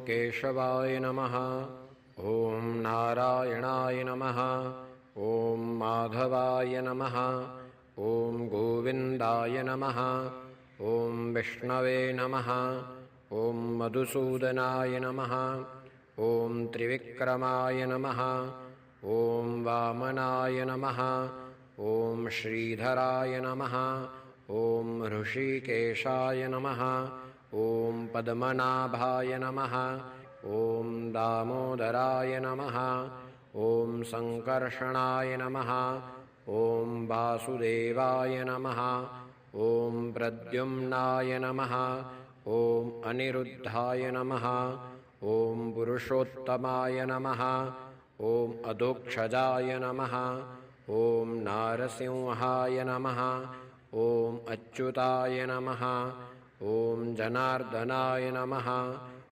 केशवाय नमः। ॐ नारायणाय नमः। ॐ माधवाय नमः। ॐ गोविन्दाय नमः। ॐ विष्णवे नमः। ॐ मधुसूदनाय नमः। ॐ त्रिविक्रमाय नमः। ॐ वामनाय नमः। ॐ श्रीधराय नमः। ॐ ऋषिकेशाय नमः। ॐ पद्मनाभाय नमः। ॐ दामोदराय नमः। ॐ सङ्कर्षणाय नमः। ॐ वासुदेवाय नमः। ॐ प्रद्युम्नाय नमः। ॐ अनिरुद्धाय नमः। ॐ पुरुषोत्तमाय नमः। ॐ अधोक्षजाय नमः। ॐ नारसिंहाय नमः। ॐ अच्युताय नमः। ॐ जनार्दनाय नमः।